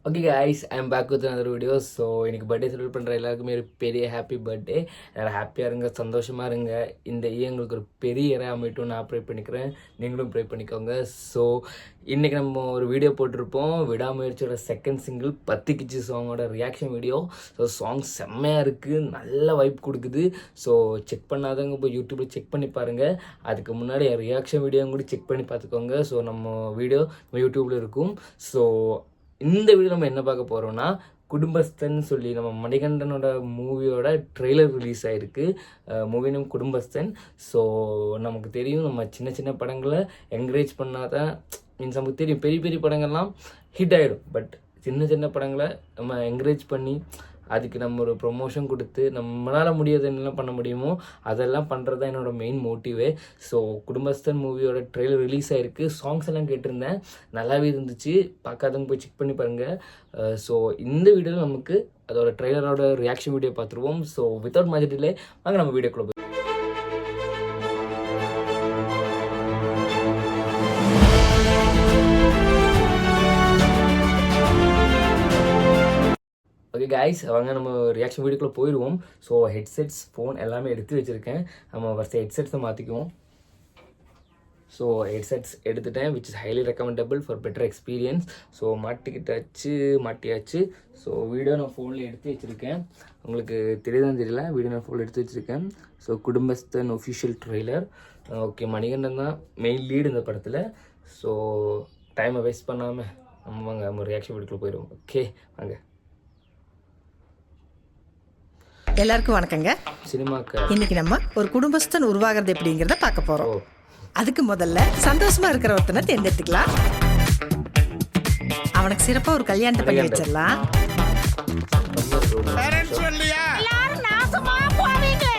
Okay guys, I am back with another video. So எனக்கு birthday celebrate பண்ணுற எல்லாருக்குமே ஒரு பெரிய ஹாப்பி பர்த்டே. எல்லோரும் ஹாப்பியாக இருங்க, சந்தோஷமாக இருங்க. இந்த எங்களுக்கு ஒரு பெரிய இறை அமைட்டும் நான் ப்ரே பண்ணிக்கிறேன், நீங்களும் ப்ரே பண்ணிக்கோங்க. ஸோ இன்றைக்கி நம்ம ஒரு வீடியோ போட்டிருப்போம், விடாமுயற்சியோட செகண்ட் சிங்கிள் பத்திக்கிச்சு சாங்கோட ரியாக்ஷன் வீடியோ. ஸோ சாங் செம்மையாக இருக்குது, நல்ல வைப் கொடுக்குது. ஸோ செக் பண்ணாதவங்க போய் யூடியூப்பில் செக் பண்ணி பாருங்கள். அதுக்கு முன்னாடி என் ரியாக்ஷன் வீடியோ கூட செக் பண்ணி பார்த்துக்கோங்க. ஸோ நம்ம வீடியோ நம்ம யூடியூப்பில் இருக்கும். ஸோ இந்த வீடியோ நம்ம என்ன பார்க்க போகிறோம்னா, குடும்பஸ்தன் சொல்லி நம்ம மணிகண்டனோட மூவியோட ட்ரெய்லர் ரிலீஸ் ஆகிருக்கு. Movie name Kudumbasthan. ஸோ நமக்கு தெரியும், நம்ம சின்ன சின்ன படங்களை என்கரேஜ் பண்ணாதான், மீன்ஸ் நமக்கு தெரியும் பெரிய பெரிய படங்கள்லாம் ஹிட் ஆகிடும். பட் சின்ன சின்ன படங்களை நம்ம என்கரேஜ் பண்ணி அதுக்கு நம்ம ஒரு ப்ரொமோஷன் கொடுத்து நம்மளால் முடியாது என்னெல்லாம் பண்ண முடியுமோ அதெல்லாம் பண்ணுறது தான் என்னோடய மெயின் மோட்டிவே. ஸோ குடும்பஸ்தன் மூவியோட ட்ரெய்லர் ரிலீஸ் ஆகிருக்கு. சாங்ஸ் எல்லாம் கேட்டிருந்தேன், நல்லாவே இருந்துச்சு. பார்க்காதவங்க போய் செக் பண்ணி பாருங்கள். ஸோ இந்த வீடியோவில் நமக்கு அதோட ட்ரெய்லரோட ரியாக்ஷன் வீடியோ பார்த்துருவோம். ஸோ வித்தவுட் மச் டிலே வாங்க நம்ம வீடியோக்குள்ள போய். ஓகே கைஸ், அவங்க நம்ம ரியாக்ஷன் வீடியோக்குள்ளே போயிடுவோம். ஸோ ஹெட்செட்ஸ், ஃபோன் எல்லாமே எடுத்து வச்சுருக்கேன். நம்ம ஃபஸ்ட்டு ஹெட்செட்ஸை மாற்றிக்குவோம். ஸோ ஹெட்செட்ஸ் எடுத்துட்டேன், which is highly recommendable for better experience. So மாட்டியாச்சு. ஸோ வீடியோ நான் ஃபோனில் எடுத்து வச்சுருக்கேன். உங்களுக்கு தெரியுதான்னு தெரியல, வீடியோ நான் ஃபோனில் எடுத்து வச்சுருக்கேன். So Kudumbasthan official trailer. Okay, Manikandan தான் மெயின் லீடு இந்த படத்தில். ஸோ டைமை வேஸ்ட் பண்ணாமல் நம்ம ரியாக்ஷன் வீடியோக்குள்ளே போயிடுவோம். ஓகே வாங்க. எல்லாருக்கும் வணக்கங்க. சினிமாக்கு இன்னைக்கு நம்ம ஒரு குடும்பஸ்தன் உருவாகிறது எப்படிங்கிறத பார்க்க போறோம். அதுக்கு முதல்ல சந்தோஷமா இருக்கிற ஒருத்தனை தேர்ந்தெடுத்துக்கலாம். அவனுக்கு சிறப்பா ஒரு கல்யாணத்தை பண்ணி வச்சிடலாம்.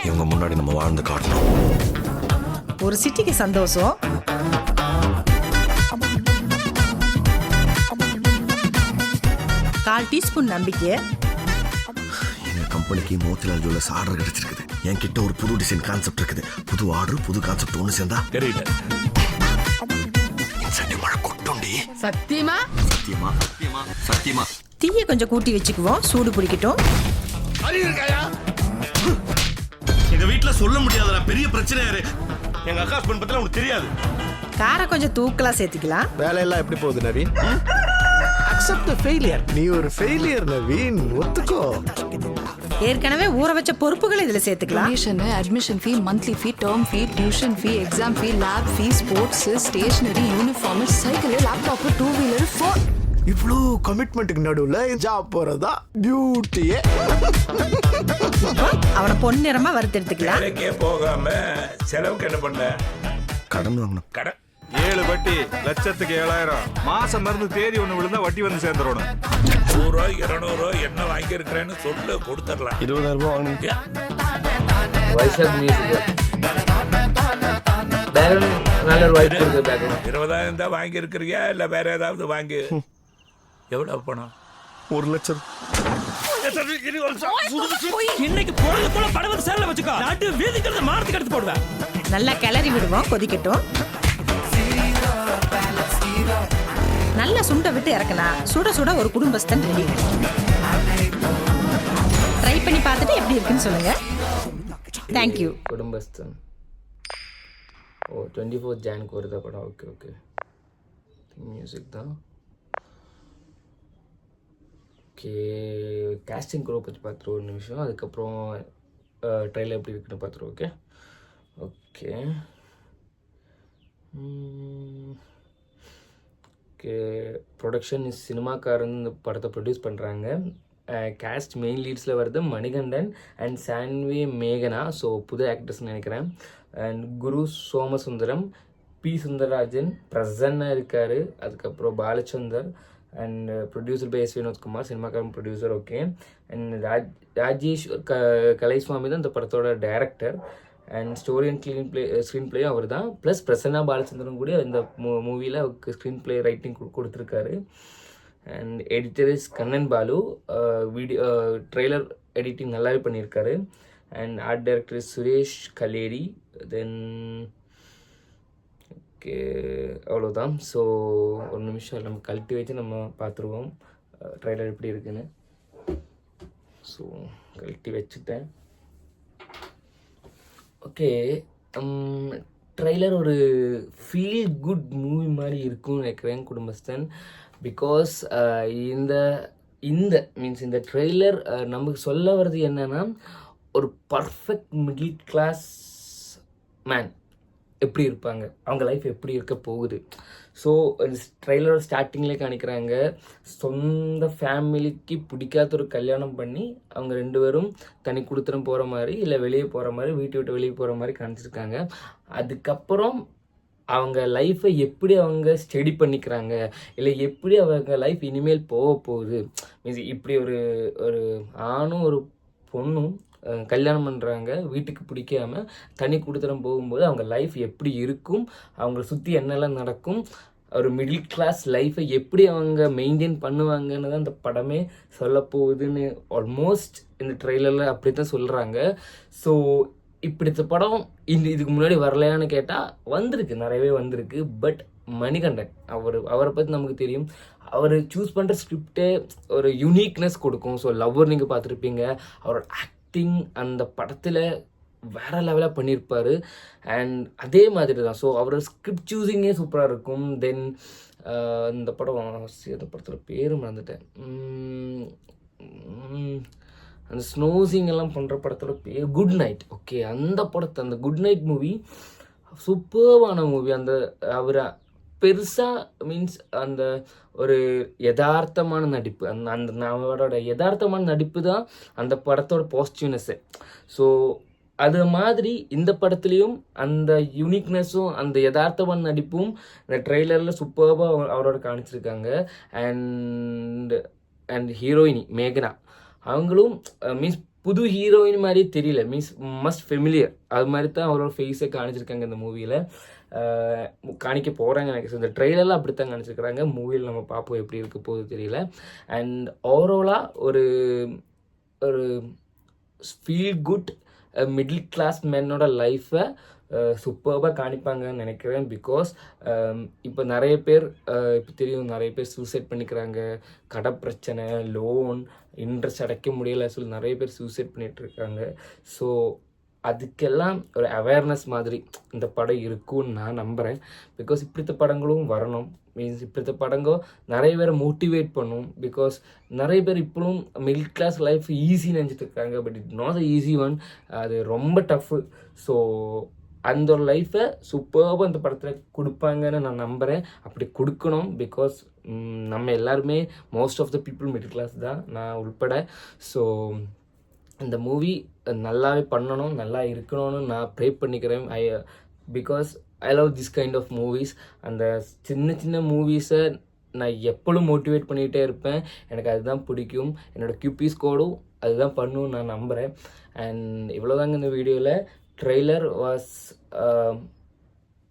இவங்க முன்னாடி நம்ம வாழ்ந்து காட்டணும். ஒரு சிட்டிக்கு சந்தோஷம், கால் டீஸ்பூன் நம்பிக்கை. கம்பெனிக்கு மோத்திலால் ஜுவல்லர்ஸ் ஆர்டர் கிடைச்சிருக்குது. என்கிட்ட ஒரு புது டிசைன் கான்செப்ட் இருக்குது. புது ஆர்டர், புது கான்செப்ட் ஒன்று சேர்ந்தா தெரியல. மழை கொட்டுண்டி. சத்தியமா தீயை கொஞ்சம் கூட்டி வச்சுக்குவோம், சூடு பிடிக்கட்டும். எங்க வீட்டுல சொல்ல முடியாதுடா, பெரிய பிரச்சனை. யாரு எங்க அக்கா ஹஸ்பண்ட் பத்தி உனக்கு தெரியாது. காரை கொஞ்சம் தூக்கலா சேர்த்துக்கலாம். வேலையெல்லாம் எப்படி போகுது நவீன்? அக்செப்ட் தி ஃபெயிலியர். நீ ஒரு ஃபெயிலியர் நவீன், ஒத்துக்கோ. ஏற்கனவே ஊற வச்ச பொறுப்புகள் இதுல சேர்த்துக்கலாம். Admission fee, monthly fee, term fee, tuition fee, exam fee, lab fee, sports, stationery, uniform, cycle, laptop, 2 wheeler, 4. இவ்வளோ கமிட்மெண்ட்டுக்கு நடுவுல ஜாப் போறதா பியூட்டியே. அவனை பொன்னிறமா வறுத்தெடுத்துக்கலாம். போகாம செலவுக்கு என்ன பண்ண? கடன் வாங்கணும். கடன் 7 வட்டி லட்சத்துக்கு 7000. மாசம் மருந்து தேதி ஒண்ணு விழுந்தா வட்டி வந்து சேர்ந்துடணும். 100 200 என்ன வாங்கி இருக்கிறேன்னு சொல்லு, கொடுத்துடலாம். 20,000 ரூபாய் வாங்கினீங்க. வைசாக் மியூசிக் பேக்ரவுண்ட் நல்ல ஒரு வைப் கொடுக்குது. பேக்ரவுண்ட் 20,000 தான் வாங்கி இருக்கிறியா இல்ல வேற ஏதாவது வாங்கி? எவ்வளவு பணம்? 1 லட்சம். இன்னைக்கு பொழுது போல படவது சேரல வச்சுக்கோ. நாட்டு வீதிக்கிறது மானத்துக்கு எடுத்து போடுவேன். நல்லா கிளறி விடுவோம், கொதிக்கட்டும். நல்லா சுண்ட விட்டு இறக்கலாம். சுட சுட ஒரு குடும்பஸ்தன் ரெடி. ட்ரை பண்ணி பார்த்துட்டு எப்படி இருக்குன்னு சொல்லுங்க. தேங்க்யூ. குடும்பஸ்தன் 24 ஜானுக்கு வருதா படம்? ஓகே மியூசிக் தான். ஓகே, கேஸ்டிங் குரூப் பற்றி பார்த்துருவோம் ஒரு நிமிஷம். அதுக்கப்புறம் ட்ரெயிலர் எப்படி இருக்குன்னு பார்த்துருவோம். ஓகே ப்ரொடக்ஷன் சினிமாக்காரன் இந்த படத்தை ப்ரொடியூஸ் பண்ணுறாங்க. கேஸ்ட் மெயின் லீட்ஸில் வருது மணிகண்டன் அண்ட் சான்வி மேகனா. ஸோ புது ஆக்டர்ஸ்னு நினைக்கிறேன். அண்ட் குரு சோமசுந்தரம், பி சுந்தரராஜன், பிரசன்னா இருக்கார். அதுக்கப்புறம் Balachandar and producer by S Vinothkumar, Cinemakaaran producer. Okay, and Rajesh Kalaisamy தான் இந்த படத்தோட director. And story and screen பிளேயும் அவர் தான். ப்ளஸ் பிரசன்னா பாலச்சந்திரன் கூட இந்த மூவியில் அவருக்கு ஸ்க்ரீன் பிளே ரைட்டிங் கொடுத்துருக்காரு. And editor is Kannan Balu. Video trailer editing நல்லாவே பண்ணியிருக்காரு. And art director is Suresh gallery. Then okay அவ்வளோதான். ஸோ ஒரு நிமிஷம் நம்ம கழட்டி வச்சு நம்ம பார்த்துருவோம். ட்ரைலர் எப்படி இருக்குன்னு. ஸோ கழட்டி வச்சுட்டேன். ஓகே, ட்ரைலர் ஒரு ஃபீல் குட் மூவி மாதிரி இருக்கும்னு நினைக்கிறேன் குடும்பஸ்தன். பிகாஸ் இந்த ட்ரெய்லர் நமக்கு சொல்ல வர்றது என்னன்னா, ஒரு பர்ஃபெக்ட் மிடில் கிளாஸ் மேன் எப்படி இருப்பாங்க, அவங்க லைஃப் எப்படி இருக்க போகுது. ஸோ ட்ரெய்லரோட ஸ்டார்டிங்லேயே காணிக்கிறாங்க, சொந்த ஃபேமிலிக்கு பிடிக்காத ஒரு கல்யாணம் பண்ணி அவங்க 2 பேரும் தனி கொடுத்துரும் போகிற மாதிரி, இல்லை வெளியே போகிற மாதிரி, வீட்டை விட்டு வெளியே போகிற மாதிரி காணிச்சிருக்காங்க. அதுக்கப்புறம் அவங்க லைஃப்பை எப்படி அவங்க ஸ்டடி பண்ணிக்கிறாங்க, இல்லை எப்படி அவங்க லைஃப் இனிமேல் போக போகுது. மீன்ஸ் இப்படி ஒரு ஆணும் ஒரு பொண்ணும் கல்யாணம் பண்ணுறாங்க, வீட்டுக்கு பிடிக்காம தனி கொடுத்துறம் போகும்போது அவங்க லைஃப் எப்படி இருக்கும், அவங்கள சுற்றி என்னெல்லாம் நடக்கும், ஒரு மிடில் கிளாஸ் லைஃப்பை எப்படி அவங்க மெயின்டைன் பண்ணுவாங்கன்னு தான் இந்த படமே சொல்ல போகுதுன்னு ஆல்மோஸ்ட் இந்த ட்ரெய்லரில் அப்படி தான் சொல்கிறாங்க. ஸோ இப்படித்த படம் இதுக்கு முன்னாடி வரலையான்னு கேட்டால் வந்திருக்கு, நிறையவே வந்திருக்கு. பட் மணிகண்டன் அவரை பற்றி நமக்கு தெரியும், அவர் சூஸ் பண்ணுற ஸ்கிரிப்டே ஒரு யூனிக்னஸ் கொடுக்கும். ஸோ லவ்வர் நீங்கள் பார்த்துருப்பீங்க, அவரோட ஆக்டிங் அந்த படத்தில் வேறு லெவலாக பண்ணியிருப்பார். அண்ட் அதே மாதிரி தான், ஸோ அவரோட ஸ்கிரிப்ட் சூஸிங்கே சூப்பராக இருக்கும். தென் இந்த படம் அந்த படத்தோட பேரும் மறந்துட்டேன், அந்த ஸ்னோசிங் எல்லாம் பண்ணுற படத்தோட பேர் குட் நைட். ஓகே, அந்த குட் நைட் மூவி சூப்பர்வான மூவி. அந்த அவர் பெருசாக மீன்ஸ் அந்த ஒரு யதார்த்தமான நடிப்பு, அந்த அவரோட யதார்த்தமான நடிப்பு தான் அந்த படத்தோட பாசிட்டிவ்னஸ்ஸு. ஸோ அது மாதிரி இந்த படத்துலேயும் அந்த யூனிக்னஸும் அந்த யதார்த்தமான நடிப்பும் இந்த ட்ரெய்லரில் சூப்பராக அவரோட காணிச்சிருக்காங்க. அண்ட் ஹீரோயினி மேகனா, அவங்களும் மீன்ஸ் புது ஹீரோயின் மாதிரியே தெரியல, மீன்ஸ் மஸ்ட் ஃபெமிலியர், அது மாதிரி தான் அவரோட ஃபேஸை காணிச்சிருக்காங்க இந்த மூவியில், காணிக்க போகிறாங்க எனக்கு. இந்த ட்ரெய்லரில் அப்படி தான் காணிச்சிருக்கிறாங்க, மூவியில் நம்ம பார்ப்போம் எப்படி இருக்க போகுது தெரியல. அண்ட் ஓவராலாக ஒரு ஃபீல் குட் மிடில் கிளாஸ் மேனோட லைஃப்பை சூப்பராக காணிப்பாங்கன்னு நினைக்கிறேன். பிகாஸ் இப்போ நிறைய பேர் இப்போ தெரியும், நிறைய பேர் சூசைட் பண்ணிக்கிறாங்க, கடை பிரச்சனை, லோன், இன்ட்ரெஸ்ட் அடைக்க முடியலை சொல்லி நிறைய பேர் சூசைட் பண்ணிகிட்ருக்காங்க. ஸோ அதுக்கெல்லாம் ஒரு அவேர்னஸ் மாதிரி இந்த படம் இருக்கும்னு நான் நம்புகிறேன். பிகாஸ் இப்படித்த படங்களும் வரணும், மீன்ஸ் இப்படித்த படங்கள் நிறைய பேரை மோட்டிவேட் பண்ணும். பிகாஸ் நிறைய பேர் இப்போவும் மிடில் கிளாஸ் லைஃப் ஈஸின்னு நினச்சிட்டு இருக்காங்க, but it not a easy one, அது ரொம்ப டஃப்பு. ஸோ அந்த ஒரு லைஃப்பை சூப்பராக அந்த படத்தில் கொடுப்பாங்கன்னு நான் நம்புகிறேன். அப்படி கொடுக்கணும், பிகாஸ் நம்ம எல்லாருமே most of the people middle class தான், நான் உள்பட. ஸோ இந்த மூவி நல்லாவே பண்ணணும், நல்லா இருக்கணும்னு நான் ப்ரே பண்ணிக்கிறேன். Because I love this kind of movies. அந்த சின்ன சின்ன மூவிஸை நான் எப்பொழுதும் மோட்டிவேட் பண்ணிகிட்டே இருப்பேன், எனக்கு அதுதான் பிடிக்கும். என்னோடய QP ஸ்கோடும் அதுதான் பண்ணணும்னு நான் நம்புகிறேன். அண்ட் இவ்வளோதாங்க இந்த வீடியோவில். Trailer was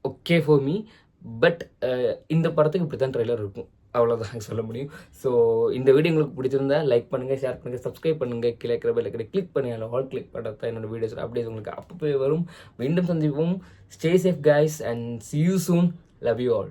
okay for me, but இந்த படத்துக்கு இப்படி தான் ட்ரெய்லர் இருக்கும், அவ்வளோதான் சொல்ல முடியும். ஸோ இந்த வீடியோ உங்களுக்கு பிடிச்சிருந்தா லைக் பண்ணுங்கள், ஷேர் பண்ணுங்கள், சப்ஸ்கிரைப் பண்ணுங்கள், கீழே இருக்கிற பெல் ஐக்கனை கிளிக் பண்ணி அதில் ஆல் கிளிக் பண்ணுறது தான் என்னோடய வீடியோஸ் அப்டேட்ஸ் உங்களுக்கு அப்பப்போ வரும். மீண்டும் சந்திப்போம். Stay safe guys and see you soon. Love you all.